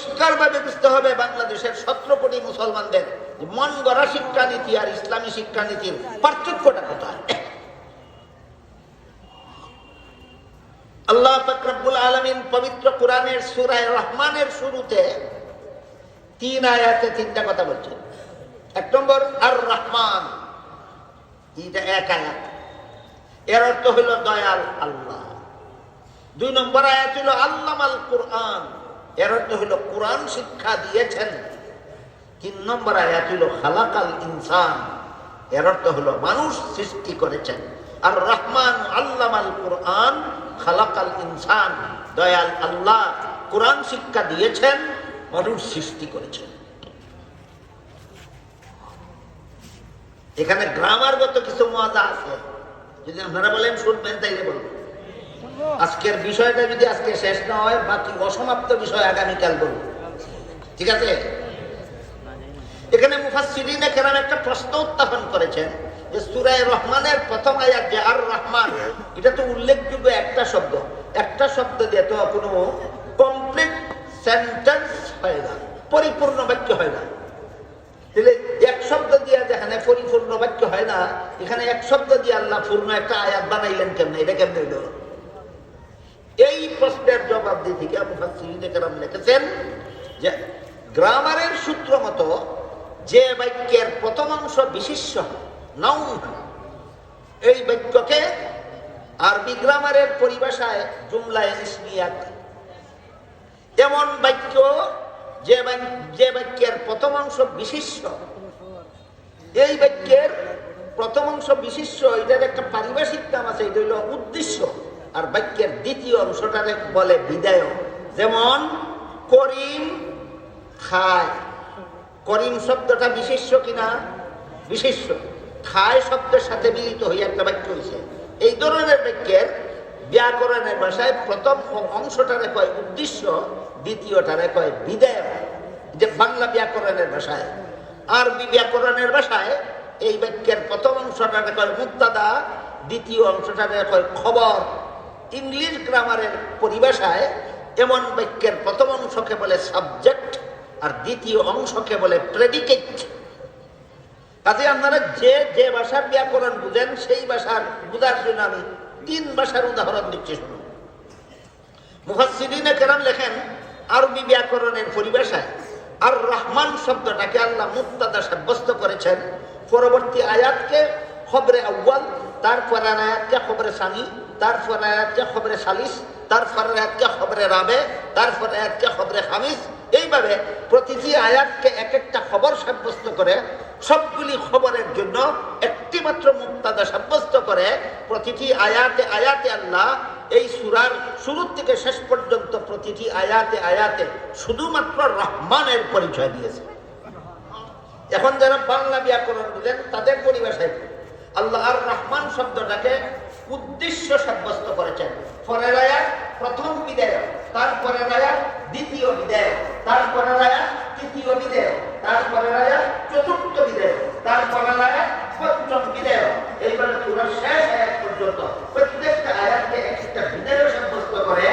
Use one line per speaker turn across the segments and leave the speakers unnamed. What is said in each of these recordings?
পরিষ্কারভাবে বুঝতে হবে বাংলাদেশের 17 কোটি মুসলমানদের মন গড়া শিক্ষানীতি আর ইসলামী শিক্ষানীতির পার্থক্যটা কোথায়। আল্লাহ পাক রব্বুল আলামিন পবিত্র কোরআনের সূরা রহমানের শুরুতে 3 আয়াতে 3টা কথা বলছেন। 1 নম্বর আর রহমান, এটা এক আয়াত, এর অর্থ হলো দয়াল আল্লাহ। 2 নম্বর আয়াত হলো আল্লামাল কোরআন, এর অর্থ হলো কোরআন শিক্ষা দিয়েছেন। 3 নম্বর আয়াত হলো খালাকাল ইনসান, এর অর্থ হলো মানুষ সৃষ্টি করেছেন। আর রহমান আল্লামাল কোরআন খালাকাল ইনসান, দয়াল আল্লাহ কোরআন শিক্ষা দিয়েছেন, মানুষ সৃষ্টি করেছেন। এখানে গ্রামারগত কিছু মজা আছে, যদি আপনারা বলেন শুনবেন তাইলে বলবো। আজকের বিষয়টা যদি আজকে শেষ না হয়, বাকি অসমাপ্ত বিষয় আগামীকাল বলবো, ঠিক আছে? এখানে মুফাসসিরিনে কেরাম একটা প্রশ্ন উত্থাপন করেছেন যে সূরা রহমানের প্রথম আয়াত যে আর রহমান, এটা তো উল্লেখযোগ্য একটা শব্দ, একটা শব্দ দিয়ে তো কোনো কমপ্লিট সেন্টেন্স হয় না, পরিপূর্ণ বাক্য হয় না। তাহলে এক শব্দ দিয়ে যেখানে পরিপূর্ণ বাক্য হয় না, এখানে এক শব্দ দিয়ে আল্লাহ পূর্ণ একটা আয়াত বানাইলেন কেমনে? এটা কেমনে হইল? এই প্রশ্নের জবাব দিতে গিয়ে মুফাসসিরিনে কেরাম লিখেছেন যে গ্রামারের সূত্র মতো যে বাক্যের প্রথম অংশ বিশেষ্য নাউন, এই বাক্যকে আরবি গ্রামারের পরিভাষায় জুমলায়ে ইসমিয়া। এমন বাক্য যে বাক্যের প্রথম অংশ বিশেষ্য, এই বাক্যের প্রথম অংশ বিশেষ্য, এটার একটা পারিভাষিক নাম আছে, এটা হইল উদ্দেশ্য। আর বাক্যের দ্বিতীয় অংশটারে বলে বিদায়। যেমন করিম খায়, করিম শব্দটা বিশেষ্য কিনা? বিশেষ্য। খায় শব্দের সাথে মিলিত হয়ে একটা বাক্য হয়েছে। এই ধরনের বাক্যের ব্যাকরণের ভাষায় প্রথম অংশটারে কয় উদ্দেশ্য, দ্বিতীয়টারে কয় বিদায়, যে বাংলা ব্যাকরণের ভাষায়। আরবি ব্যাকরণের ভাষায় এই বাক্যের প্রথম অংশটারে কয় মুক্তাদা, দ্বিতীয় অংশটারে কয় খবর। ইংলিশ গ্রামারের পরিভাষায় এমন বাক্যের প্রথম অংশকে বলে সাবজেক্ট, আর দ্বিতীয় অংশকে বলে প্রেডিকেট। কাজে আপনারা যে যে ভাষার ব্যাকরণ বুঝেন, সেই ভাষার বুঝার জন্য আমি 3 ভাষার উদাহরণ দিচ্ছি, শুনুন। মুফাসসিরিনে কেরাম লেখেন আরবি ব্যাকরণের পরিভাষায় আর রহমান শব্দটাকে আল্লাহ মুক্তাদা সাব্যস্ত করেছেন। পরবর্তী আয়াতকে খবরে আউয়াল, তারপর আয়াতকে খবরে সানি, তারপর আয়াতকে খবরে সালিস, তারপর আয়াতকে খবরে রাবে, তারপর আয়াতকে খবরে খামিস। এইভাবে প্রতিটি আয়াতকে এক একটা খবর সাব্যস্ত করে, সবগুলি খবরের জন্য একটি মাত্র মুক্তাদা সাব্যস্ত করে। প্রতিটি আয়াতে আয়াতে আল্লাহ এই সূরার শুরু থেকে শেষ পর্যন্ত প্রতিটি আয়াতে আয়াতে শুধুমাত্র রহমানের পরিচয় দিয়েছে। এখন যারা বাংলা ব্যাকরণ বুঝেন, তাদের পরিভাষায় আল্লাহ আর রহমান শব্দটাকে উদ্দেশ্য সাব্যস্ত করেছেন। পরের আয়াত প্রথম বিদায়, তারপরের আয়াত দ্বিতীয় বিদায়, তারপরের আয়াত তৃতীয় বিদায়, তারপরের আয়াত চতুর্থ বিদায়, তারপরের আয়াত পঞ্চম বিদায়। এইভাবে পুরো শেষ আয়াত পর্যন্ত প্রত্যেকটা আয়াতকে একটা বিদায় সাব্যস্ত করে,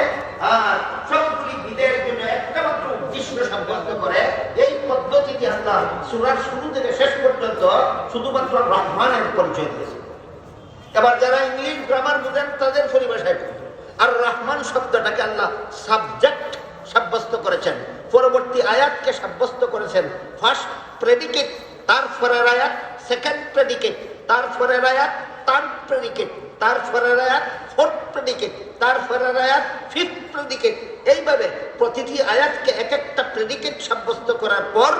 আর সবগুলি বিদায়ের জন্য একটা মাত্র উদ্দেশ্য সাব্যস্ত করে। এই পদ্ধতিতে আল্লাহ সূরার শুরু থেকে শেষ পর্যন্ত শুধুমাত্র রহমানের পরিচয় দিয়েছে। এবার যারা ইংলিশ গ্রামার বুঝেন, তাদের পরিভাষায় আর রহমান শব্দটাকে আল্লাহ সাবজেক্ট সাব্যস্ত করেছেন। পরবর্তী আয়াতকে সাব্যস্ত করেছেন ফার্স্ট প্রেডিকেট, তারপরের আয়াত সেকেন্ড প্রেডিকেট, তারপরের আয়াত থার্ড প্রেডিকেট, তারপরের আয়াত ফোর্থ প্রেডিকেট, তারপরের আয়াত ফিফথ প্রেডিকেট। এইভাবে প্রতিটি আয়াতকে এক একটা প্রেডিকেট সাব্যস্ত করার পর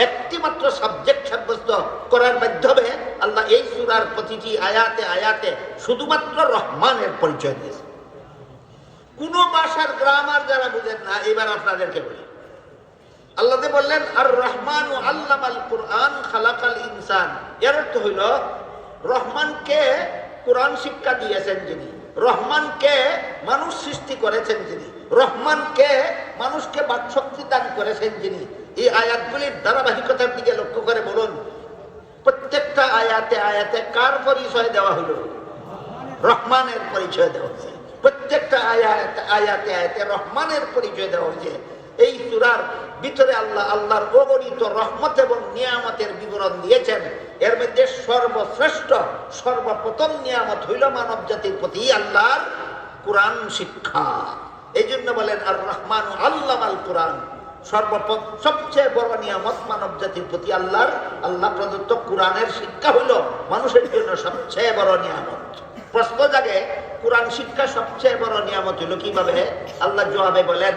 একটি মাত্র সাবজেক্ট সাব্যস্ত করার মাধ্যমে আল্লাহ এই সূরার প্রতিটি আয়াতে আয়াতে শুধুমাত্র রহমানের পরিচয় দিয়েছে। কোন ভাষার গ্রামার যারা বুঝেন না, এবার আপনাদেরকে বলি। আল্লাহ বললেন আর রহমান ও আল্লামাল কোরআন খালাকাল ইনসান, এর অর্থ হইল রহমানকে কোরআন শিক্ষা দিয়েছেন যিনি, রহমানকে মানুষ সৃষ্টি করেছেন যিনি, রহমানকে মানুষকে বাকশক্তি দান করেছেন যিনি। এই আয়াতগুলির ধারাবাহিকতার দিকে লক্ষ্য করে বলুন, প্রত্যেকটা আয়াতে আয়াতে কার পরিচয় দেওয়া হলো? রহমানের পরিচয় দেওয়া হয়েছে। প্রত্যেকটা আয়াতে আয়াতে রহমানের পরিচয় দেওয়া হয়েছে। এই সূরার ভিতরে আল্লাহ আল্লাহর অগণিত রহমত এবং নিয়ামতের বিবরণ দিয়েছেন। এর মধ্যে সর্বশ্রেষ্ঠ সর্বপ্রথম নিয়ামত হইল মানব জাতির প্রতি আল্লাহর কোরআন শিক্ষা। এই জন্য বলেন আর রহমান আল্লামাল কোরআন, সবচেয়ে বড় নিয়ামত মানব জাতির প্রতি আল্লাহ প্রদত্ত কোরআনের শিক্ষা হইল মানুষের জন্য সবচেয়ে বড় নিয়ামত। প্রশ্ন জাগে কোরআন শিক্ষা সবচেয়ে বড় নিয়ামত হইল কিভাবে? আল্লাহ জবাবে বলেন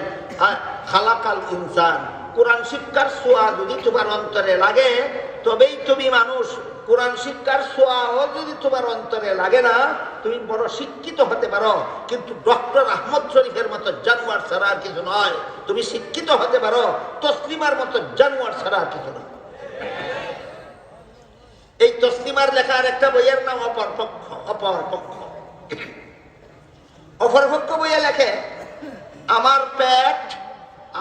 খালাকাল ইনসান, কোরআন শিক্ষার ছোঁয়া যদি তোমার অন্তরে লাগে তবেই তুমি মানুষ। কোরআন শিক্ষার ছোঁয়াও যদি তোমার অন্তরে লাগে না, তুমি বড় শিক্ষিত হতে পারো, কিন্তু ডক্টর আহমদ শরীফের মতো জানোয়ার ছাড়া আর কিছু নয়। তুমি শিক্ষিত হতে পারো, তসলিমার মতো জানোয়ার ছাড়া আর কিছু নয়। এই তসলিমার লেখার একটা বইয়ের নাম অপরপক্ষ। অপরপক্ষ বইয়ে লেখে, আমার পেট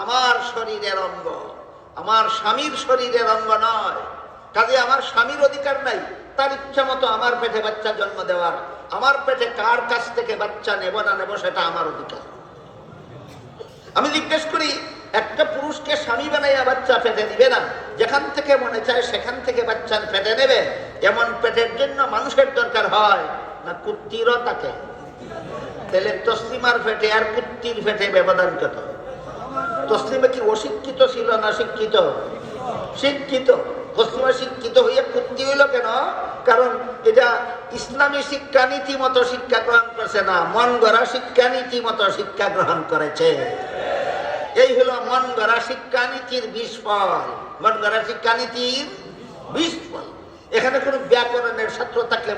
আমার শরীরের অঙ্গ, আমার স্বামীর শরীরের অঙ্গ নয়। কাজে আমার স্বামীর অধিকার নাই তার ইচ্ছা মতো আমার পেটে বাচ্চা জন্ম দেওয়ার। আমার পেটে কার কাছ থেকে বাচ্চা নেব না নেব সেটা আমার অধিকার। আমি জিজ্ঞেস করি, একটা পুরুষকে স্বামী বানাইয়া বাচ্চা পেটে দিবে না, যেখান থেকে মনে চায় সেখান থেকে বাচ্চা পেটে নেবে? এমন পেটের জন্য মানুষের দরকার হয় না কুত্তিরও তাকে? তাহলে তসলিমার পেটে আর কুত্তির পেটে ব্যবধান কত? তসলিমা কি অশিক্ষিত ছিল না শিক্ষিত? শিক্ষিত। তসলিমা শিক্ষিত হইয়া কুত্তি হইল কেন? কারণ এটা ইসলামী শিক্ষানীতি মতো শিক্ষা গ্রহণ করছে না, মন গড়া শিক্ষানীতি মতো শিক্ষা গ্রহণ করেছে। এই হলো মন গড়া শিক্ষানীতির বিস্ফল, মন গড়া শিক্ষানীতির বিস্ফল। এখানে কোনো ব্যাকরণের ছাত্র থাকলে